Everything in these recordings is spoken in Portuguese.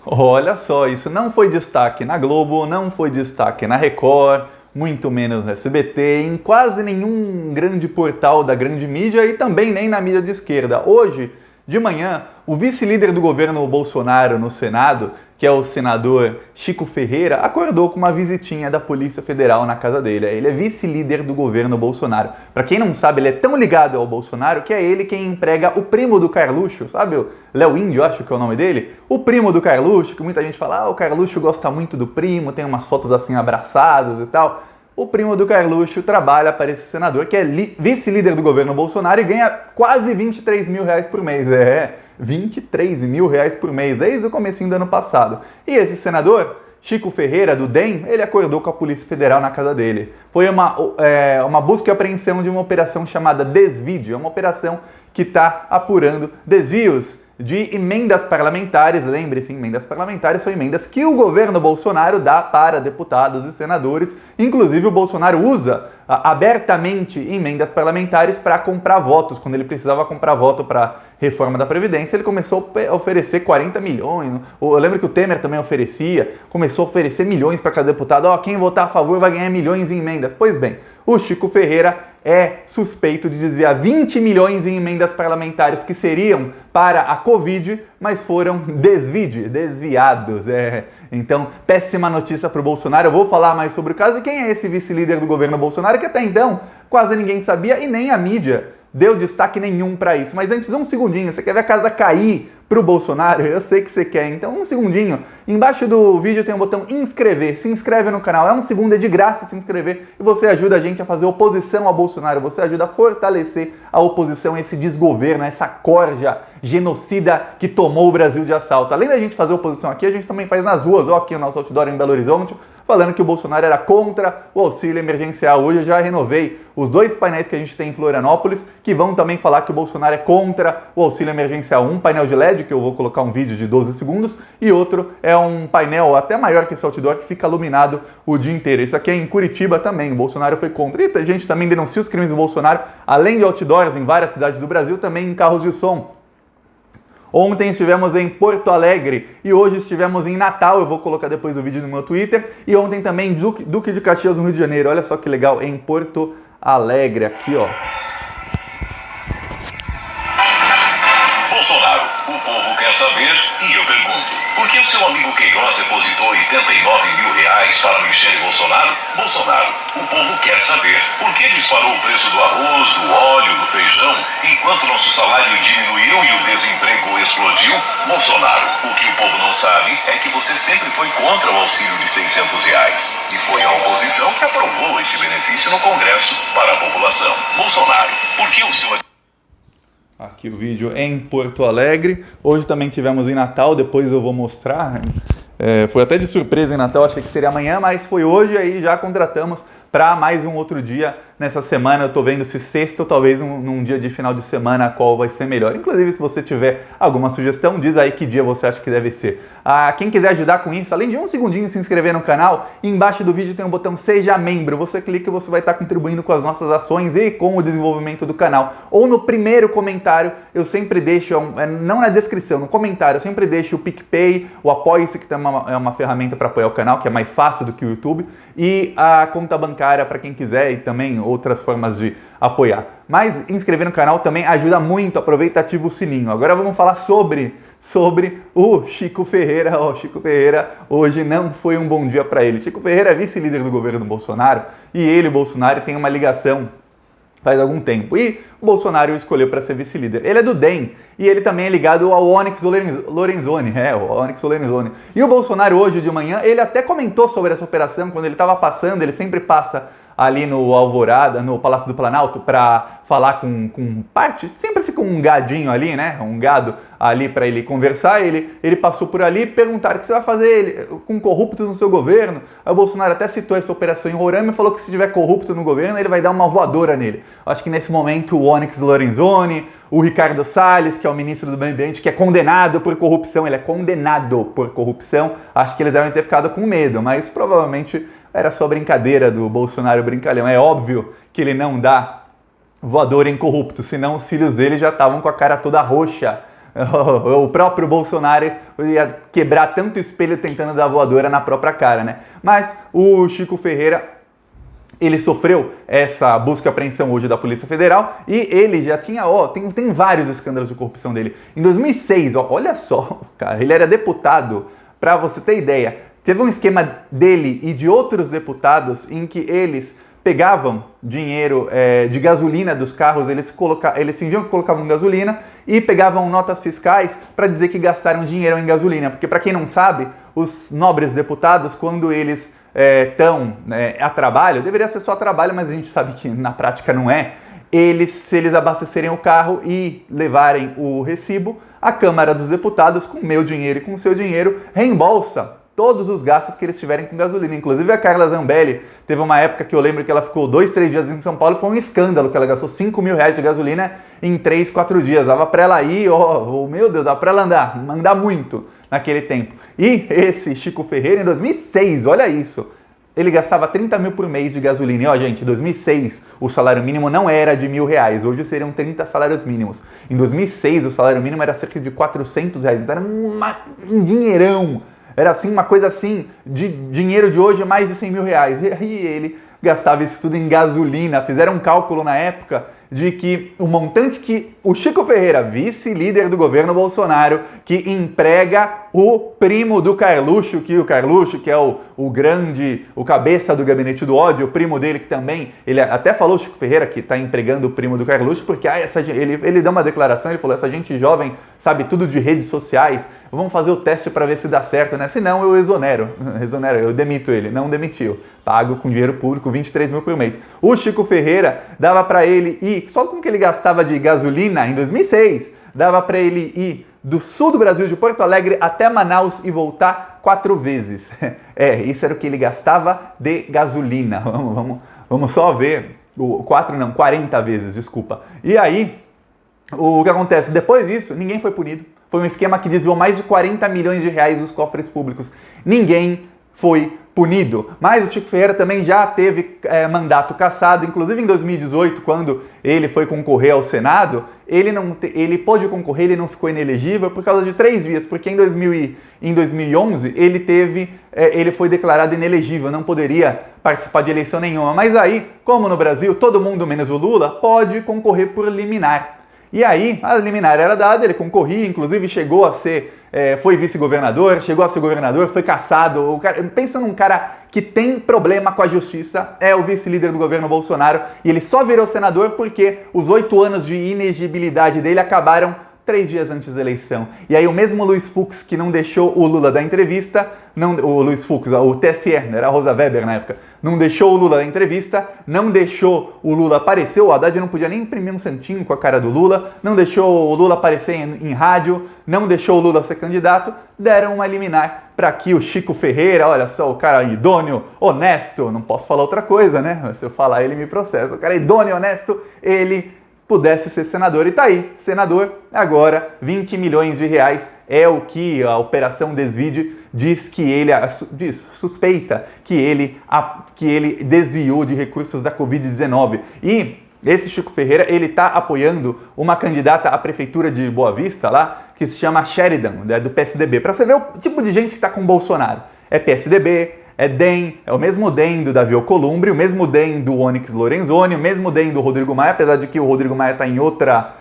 Olha só, isso não foi destaque na Globo, não foi destaque na Record, muito menos no SBT, em quase nenhum grande portal da grande mídia e também nem na mídia de esquerda. Hoje, de manhã, o vice-líder do governo Bolsonaro no Senado, que é o senador Chico Ferreira, acordou com uma visitinha da Polícia Federal na casa dele. Ele é vice-líder do governo Bolsonaro. Para quem não sabe, ele é tão ligado ao Bolsonaro que é ele quem emprega o primo do Carluxo, sabe? O Léo Índio, acho que é o nome dele. O primo do Carluxo, que muita gente fala, o Carluxo gosta muito do primo, tem umas fotos assim abraçados e tal. O primo do Carluxo trabalha para esse senador, que é vice-líder do governo Bolsonaro e ganha quase 23 mil reais por mês. 23 mil reais por mês, desde o comecinho do ano passado. E esse senador, Chico Ferreira, do DEM, ele acordou com a Polícia Federal na casa dele. Foi uma busca e apreensão de uma operação chamada Desvide, uma operação que está apurando desvios de emendas parlamentares. Lembre-se, emendas parlamentares são emendas que o governo Bolsonaro dá para deputados e senadores. Inclusive, o Bolsonaro usa abertamente emendas parlamentares para comprar votos. Quando ele precisava comprar voto para reforma da Previdência, ele começou a oferecer 40 milhões. Eu lembro que o Temer também oferecia, começou a oferecer milhões para cada deputado. Quem votar a favor vai ganhar milhões em emendas. Pois bem, o Chico Ferreira é suspeito de desviar 20 milhões em emendas parlamentares que seriam para a Covid, mas foram desviados. Então, péssima notícia para o Bolsonaro. Eu vou falar mais sobre o caso. E quem é esse vice-líder do governo Bolsonaro, que até então quase ninguém sabia e nem a mídia deu destaque nenhum para isso. Mas antes, um segundinho, você quer ver a casa cair pro Bolsonaro? Eu sei que você quer, então um segundinho. Embaixo do vídeo tem um botão inscrever, se inscreve no canal, é um segundo, é de graça se inscrever e você ajuda a gente a fazer oposição ao Bolsonaro, você ajuda a fortalecer a oposição a esse desgoverno, a essa corja genocida que tomou o Brasil de assalto. Além da gente fazer oposição aqui, a gente também faz nas ruas, aqui o nosso outdoor em Belo Horizonte, falando que o Bolsonaro era contra o auxílio emergencial. Hoje eu já renovei os 2 painéis que a gente tem em Florianópolis, que vão também falar que o Bolsonaro é contra o auxílio emergencial. Um painel de LED, que eu vou colocar um vídeo de 12 segundos, e outro é um painel até maior que esse outdoor, que fica iluminado o dia inteiro. Isso aqui é em Curitiba também, o Bolsonaro foi contra. E a gente também denuncia os crimes do Bolsonaro, além de outdoors em várias cidades do Brasil, também em carros de som. Ontem estivemos em Porto Alegre e hoje estivemos em Natal, eu vou colocar depois o vídeo no meu Twitter, e ontem também Duque de Caxias, no Rio de Janeiro. Olha só que legal, em Porto Alegre, aqui ó. Bolsonaro, o povo quer saber e eu pergunto, por que o seu amigo Queiroz depositou 89 mil reais para Michele Bolsonaro? Bolsonaro, o povo quer saber, por que disparou o preço do arroz, do óleo, do feijão, enquanto nosso salário diminuiu e o desemprego explodiu? Bolsonaro, o que o povo não sabe é que você sempre foi contra o auxílio de 600 reais. E foi a oposição que aprovou esse benefício no Congresso para a população. Bolsonaro, por que o seu... Aqui o vídeo em Porto Alegre. Hoje também tivemos em Natal, depois eu vou mostrar. Foi até de surpresa em Natal, achei que seria amanhã, mas foi hoje, aí já contratamos para mais um outro dia nessa semana. Eu tô vendo se sexta ou talvez num dia de final de semana qual vai ser melhor. Inclusive, se você tiver alguma sugestão, diz aí que dia você acha que deve ser. Quem quiser ajudar com isso, além de um segundinho se inscrever no canal, embaixo do vídeo tem um botão Seja Membro. Você clica e você vai estar contribuindo com as nossas ações e com o desenvolvimento do canal. Ou no primeiro comentário, eu sempre deixo, não na descrição, no comentário, eu sempre deixo o PicPay, o Apoia-se, que é uma ferramenta para apoiar o canal, que é mais fácil do que o YouTube, e a conta bancária para quem quiser e também outras formas de apoiar. Mas inscrever no canal também ajuda muito, aproveita e ativa o sininho. Agora vamos falar sobre o Chico Ferreira. Chico Ferreira hoje não foi um bom dia para ele. Chico Ferreira é vice-líder do governo Bolsonaro e ele, Bolsonaro, tem uma ligação faz algum tempo. E o Bolsonaro o escolheu para ser vice-líder. Ele é do DEM e ele também é ligado ao Onyx Lorenzoni. O Onyx Lorenzoni. E o Bolsonaro hoje de manhã, ele até comentou sobre essa operação quando ele estava passando, ele sempre passa ali no Alvorada, no Palácio do Planalto, para falar com parte, sempre fica um gadinho ali, né, um gado ali para ele conversar, ele passou por ali e perguntaram o que você vai fazer com corruptos no seu governo. Aí o Bolsonaro até citou essa operação em Roraima e falou que se tiver corrupto no governo, ele vai dar uma voadora nele. Acho que nesse momento o Onyx Lorenzoni, o Ricardo Salles, que é o ministro do Meio Ambiente, que é condenado por corrupção, ele é condenado por corrupção, acho que eles devem ter ficado com medo, mas provavelmente era só brincadeira do Bolsonaro brincalhão. É óbvio que ele não dá voador em corrupto, senão os filhos dele já estavam com a cara toda roxa o próprio Bolsonaro ia quebrar tanto espelho tentando dar voadora na própria cara, né? Mas o Chico Ferreira, ele sofreu essa busca e apreensão hoje da Polícia Federal e ele já tinha, tem vários escândalos de corrupção dele. Em 2006, olha só, cara, ele era deputado, pra você ter ideia, teve um esquema dele e de outros deputados em que eles pegavam dinheiro de gasolina dos carros, eles fingiam que colocavam gasolina e pegavam notas fiscais para dizer que gastaram dinheiro em gasolina. Porque, para quem não sabe, os nobres deputados, quando eles estão a trabalho, deveria ser só a trabalho, mas a gente sabe que na prática não é, se eles abastecerem o carro e levarem o recibo, a Câmara dos Deputados, com meu dinheiro e com seu dinheiro, reembolsa todos os gastos que eles tiverem com gasolina. Inclusive a Carla Zambelli, teve uma época que eu lembro que ela ficou 2, 3 dias em São Paulo, foi um escândalo, que ela gastou 5 mil reais de gasolina em 3, 4 dias. Dava pra ela ir, meu Deus, dava pra ela andar muito naquele tempo. E esse Chico Ferreira, em 2006, olha isso, ele gastava 30 mil por mês de gasolina. E gente, em 2006 o salário mínimo não era de R$1.000, hoje seriam 30 salários mínimos. Em 2006 o salário mínimo era cerca de R$400, então era um dinheirão. Era assim, uma coisa assim, de dinheiro de hoje, mais de 100 mil reais. E aí ele gastava isso tudo em gasolina. Fizeram um cálculo na época de que o montante que o Chico Ferreira, vice-líder do governo Bolsonaro, que emprega o primo do Carluxo, que é o cabeça do gabinete do ódio, o primo dele que também, ele até falou, Chico Ferreira, que está empregando o primo do Carluxo, porque ele deu uma declaração, ele falou, essa gente jovem sabe tudo de redes sociais, vamos fazer o teste para ver se dá certo, né? Se não, eu exonero, eu demito ele. Não demitiu. Pago com dinheiro público 23 mil por mês. O Chico Ferreira dava para ele ir, só com o que ele gastava de gasolina em 2006, dava para ele ir do sul do Brasil, de Porto Alegre, até Manaus e voltar 4 vezes. Isso era o que ele gastava de gasolina. Vamos só ver. 40 vezes, desculpa. E aí, o que acontece? Depois disso, ninguém foi punido. Foi um esquema que desviou mais de 40 milhões de reais dos cofres públicos. Ninguém foi punido. Mas o Chico Ferreira também já teve mandato cassado, inclusive em 2018, quando ele foi concorrer ao Senado, ele pôde concorrer, ele não ficou inelegível por causa de 3 vias, porque em 2011 ele foi declarado inelegível, não poderia participar de eleição nenhuma. Mas aí, como no Brasil, todo mundo menos o Lula pode concorrer por liminar. E aí, a liminar era dada, ele concorria, inclusive chegou a ser, foi vice-governador, chegou a ser governador, foi cassado. Pensa num cara que tem problema com a justiça, é o vice-líder do governo Bolsonaro, e ele só virou senador porque os 8 anos de inegibilidade dele acabaram 3 dias antes da eleição. E aí o mesmo Luiz Fux, que não deixou o Lula dar entrevista, o TSE, era a Rosa Weber na época, não deixou o Lula dar entrevista, não deixou o Lula aparecer, o Haddad não podia nem imprimir um santinho com a cara do Lula, não deixou o Lula aparecer em rádio, não deixou o Lula ser candidato, deram uma liminar para que o Chico Ferreira, olha só, o cara idôneo, honesto, não posso falar outra coisa, né? Se eu falar ele me processa, o cara idôneo, honesto, ele pudesse ser senador. E tá aí, senador, agora 20 milhões de reais é o que a Operação Desvide diz que ele suspeita que ele desviou de recursos da Covid-19. E esse Chico Ferreira, ele tá apoiando uma candidata à prefeitura de Boa Vista lá, que se chama Sheridan, do PSDB, para você ver o tipo de gente que tá com o Bolsonaro. É PSDB, é DEM, é o mesmo DEM do Davi Alcolumbre, o mesmo DEM do Onyx Lorenzoni, o mesmo DEM do Rodrigo Maia, apesar de que o Rodrigo Maia está em outra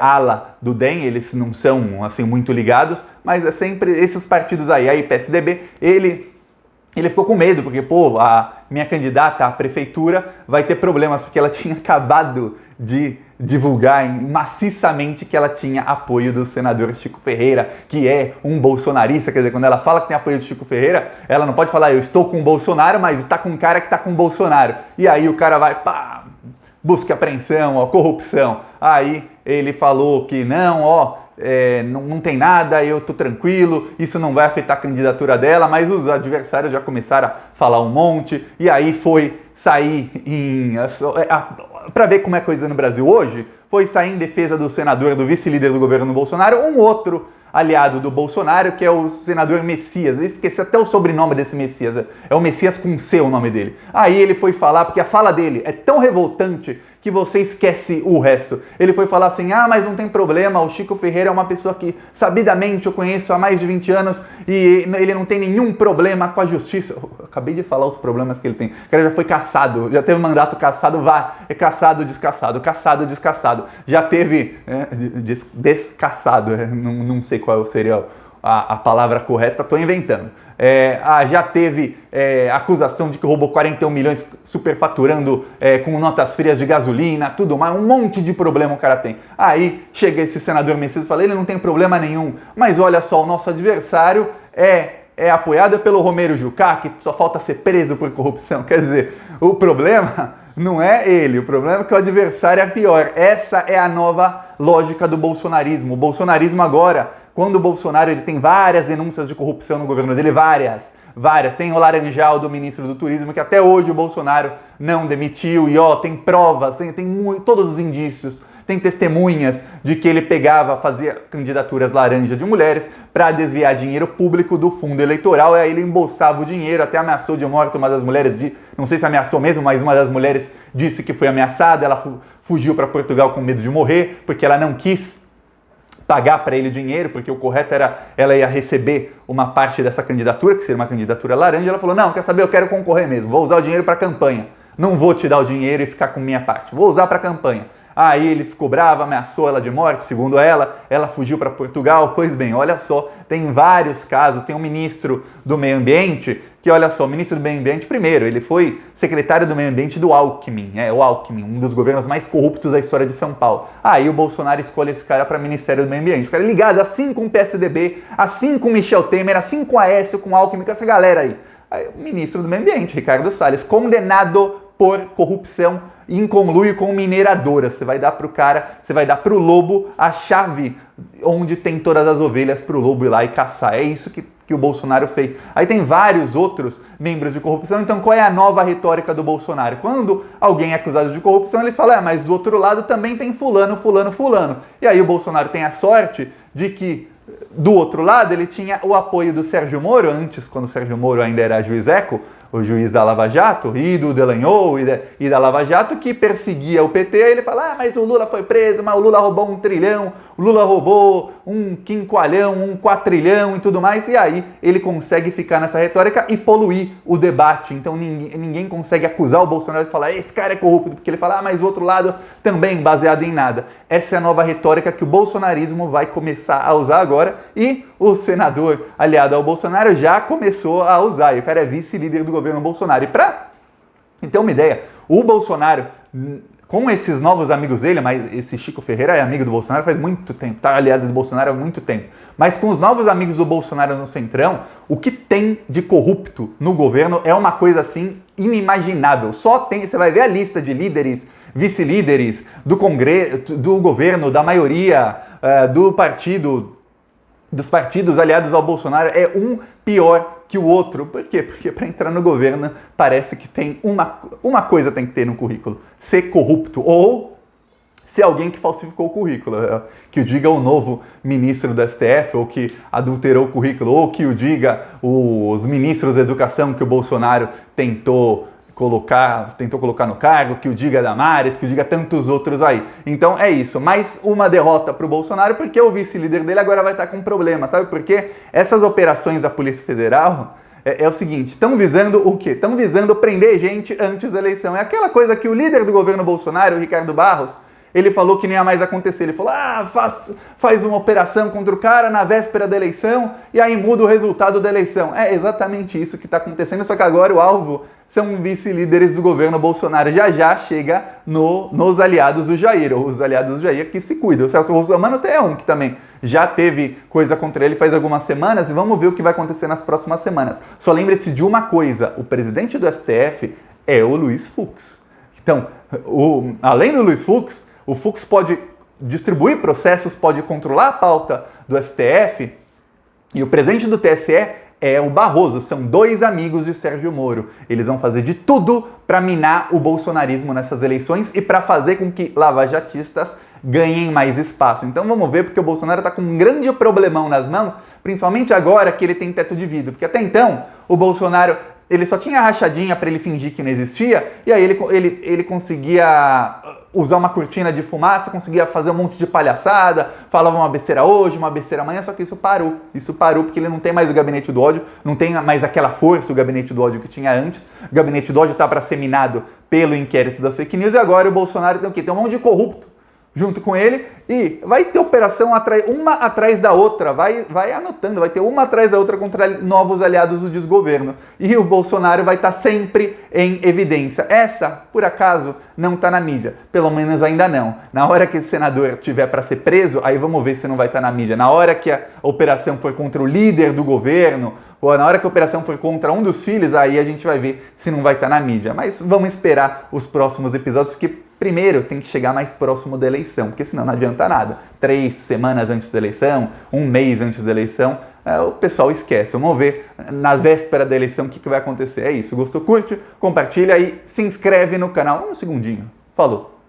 ala do DEM, eles não são assim muito ligados, mas é sempre esses partidos aí PSDB, ele ficou com medo, porque a minha candidata à prefeitura vai ter problemas, porque ela tinha acabado de divulgar maciçamente que ela tinha apoio do senador Chico Ferreira, que é um bolsonarista. Quer dizer, quando ela fala que tem apoio do Chico Ferreira, ela não pode falar, eu estou com o Bolsonaro, mas está com um cara que está com o Bolsonaro. E aí o cara vai, busca apreensão, corrupção. Aí ele falou que não, não tem nada, eu tô tranquilo, isso não vai afetar a candidatura dela, mas os adversários já começaram a falar um monte, e aí foi sair para ver como é a coisa no Brasil hoje, foi sair em defesa do senador, do vice-líder do governo Bolsonaro, um outro aliado do Bolsonaro, que é o senador Messias. Eu esqueci até o sobrenome desse Messias, é o Messias com C o nome dele. Aí ele foi falar, porque a fala dele é tão revoltante que você esquece o resto. Ele foi falar assim, mas não tem problema, o Chico Ferreira é uma pessoa que sabidamente eu conheço há mais de 20 anos e ele não tem nenhum problema com a justiça. Eu acabei de falar os problemas que ele tem. O cara já foi cassado, já teve mandato cassado, é cassado, descassado. Já teve descassado, não sei qual seria a palavra correta, estou inventando. Já teve acusação de que roubou 41 milhões superfaturando com notas frias de gasolina, tudo mais, um monte de problema o cara tem. Aí chega esse senador Messias e fala, ele não tem problema nenhum, mas olha só, o nosso adversário é apoiado pelo Romero Jucá, que só falta ser preso por corrupção. Quer dizer, o problema não é ele, o problema é que o adversário é pior. Essa é a nova lógica do bolsonarismo. O bolsonarismo agora, quando o Bolsonaro ele tem várias denúncias de corrupção no governo dele, várias. Tem o Laranjal do ministro do Turismo, que até hoje o Bolsonaro não demitiu, e tem provas, tem todos os indícios, tem testemunhas de que ele fazia candidaturas laranja de mulheres para desviar dinheiro público do fundo eleitoral, e aí ele embolsava o dinheiro, até ameaçou de morte uma das mulheres, não sei se ameaçou mesmo, mas uma das mulheres disse que foi ameaçada, ela fugiu para Portugal com medo de morrer, porque ela não quis pagar para ele dinheiro, porque o correto era ela ia receber uma parte dessa candidatura, que seria uma candidatura laranja. Ela falou, não, quer saber, eu quero concorrer mesmo, vou usar o dinheiro para campanha, não vou te dar o dinheiro e ficar com minha parte, vou usar para campanha. Aí ele ficou bravo, ameaçou ela de morte, segundo ela fugiu para Portugal. Pois bem, olha só, tem vários casos, tem um ministro do meio ambiente, que olha só, o ministro do meio ambiente, primeiro, ele foi secretário do meio ambiente do Alckmin, o Alckmin, um dos governos mais corruptos da história de São Paulo. Aí o Bolsonaro escolhe esse cara para Ministério do Meio Ambiente, o cara é ligado assim com o PSDB, assim com o Michel Temer, assim com a Aécio, com o Alckmin, com essa galera aí. Aí o ministro do meio ambiente, Ricardo Salles, condenado por corrupção em conluio com mineradoras. Você vai dar pro cara, você vai dar pro lobo a chave onde tem todas as ovelhas pro lobo ir lá e caçar. É isso que o Bolsonaro fez. Aí tem vários outros membros de corrupção. Então qual é a nova retórica do Bolsonaro? Quando alguém é acusado de corrupção, eles falam, mas do outro lado também tem fulano. E aí o Bolsonaro tem a sorte de que do outro lado ele tinha o apoio do Sérgio Moro, antes, quando o Sérgio Moro ainda era juizeco, o juiz da Lava Jato, e do Delanhol e da Lava Jato, que perseguia o PT. Aí ele fala, mas o Lula foi preso, mas o Lula roubou 1 trilhão, o Lula roubou 1 quinqualhão, 1 quatrilhão e tudo mais. E aí ele consegue ficar nessa retórica e poluir o debate. Então ninguém consegue acusar o Bolsonaro de falar, esse cara é corrupto, porque ele fala, mas o outro lado também baseado em nada. Essa é a nova retórica que o bolsonarismo vai começar a usar agora, e o senador aliado ao Bolsonaro já começou a usar, e o cara é vice-líder do governo Bolsonaro. E para ter uma ideia, o Bolsonaro, com esses novos amigos dele, mas esse Chico Ferreira é amigo do Bolsonaro faz muito tempo, tá aliado do Bolsonaro há muito tempo, mas com os novos amigos do Bolsonaro no Centrão, o que tem de corrupto no governo é uma coisa assim inimaginável. Você vai ver a lista de líderes, vice-líderes do Congresso, do governo, da maioria, dos partidos aliados ao Bolsonaro, é um pior que o outro. Por quê? Porque para entrar no governo parece que tem uma coisa tem que ter no currículo: ser corrupto ou ser alguém que falsificou o currículo. Que o diga o novo ministro do STF, ou que adulterou o currículo, ou que o diga os ministros da educação que o Bolsonaro tentou colocar no cargo, que o diga Damares, que o diga tantos outros aí. Então é isso, mais uma derrota para o Bolsonaro, porque o vice-líder dele agora vai estar com problema, sabe por quê? Essas operações da Polícia Federal é o seguinte, estão visando o quê? Estão visando prender gente antes da eleição. É aquela coisa que o líder do governo Bolsonaro, o Ricardo Barros, ele falou que não ia mais acontecer. Ele falou, faz uma operação contra o cara na véspera da eleição e aí muda o resultado da eleição. É exatamente isso que está acontecendo, só que agora o alvo são vice-líderes do governo Bolsonaro. Já chega nos aliados do Jair, ou os aliados do Jair que se cuidam. O Celso Russomano até é um que também já teve coisa contra ele faz algumas semanas, e vamos ver o que vai acontecer nas próximas semanas. Só lembre-se de uma coisa, o presidente do STF é o Luiz Fux. Então, além do Luiz Fux, o Fux pode distribuir processos, pode controlar a pauta do STF, e o presidente do TSE é o Barroso, são dois amigos de Sérgio Moro. Eles vão fazer de tudo para minar o bolsonarismo nessas eleições e para fazer com que lavajatistas ganhem mais espaço. Então vamos ver, porque o Bolsonaro está com um grande problemão nas mãos, principalmente agora que ele tem teto de vidro, porque até então o Bolsonaro ele só tinha a rachadinha para ele fingir que não existia, e aí ele conseguia usar uma cortina de fumaça, conseguia fazer um monte de palhaçada, falava uma besteira hoje, uma besteira amanhã, só que isso parou. Isso parou porque ele não tem mais o gabinete do ódio, não tem mais aquela força, o gabinete do ódio que tinha antes. O gabinete do ódio está para ser minado pelo inquérito das fake news, e agora o Bolsonaro tem o quê? Tem um monte de corrupto junto com ele, e vai ter operação uma atrás da outra, vai anotando, vai ter uma atrás da outra contra novos aliados do desgoverno. E o Bolsonaro vai estar sempre em evidência. Essa, por acaso, não está na mídia. Pelo menos ainda não. Na hora que esse senador tiver para ser preso, aí vamos ver se não vai estar na mídia. Na hora que a operação for contra o líder do governo, ou na hora que a operação for contra um dos filhos, aí a gente vai ver se não vai estar na mídia. Mas vamos esperar os próximos episódios, porque primeiro tem que chegar mais próximo da eleição, porque senão não adianta nada. 3 semanas antes da eleição, 1 mês antes da eleição, o pessoal esquece. Vamos ver nas vésperas da eleição o que vai acontecer. É isso. Gostou? Curte, compartilha e se inscreve no canal. Um segundinho. Falou!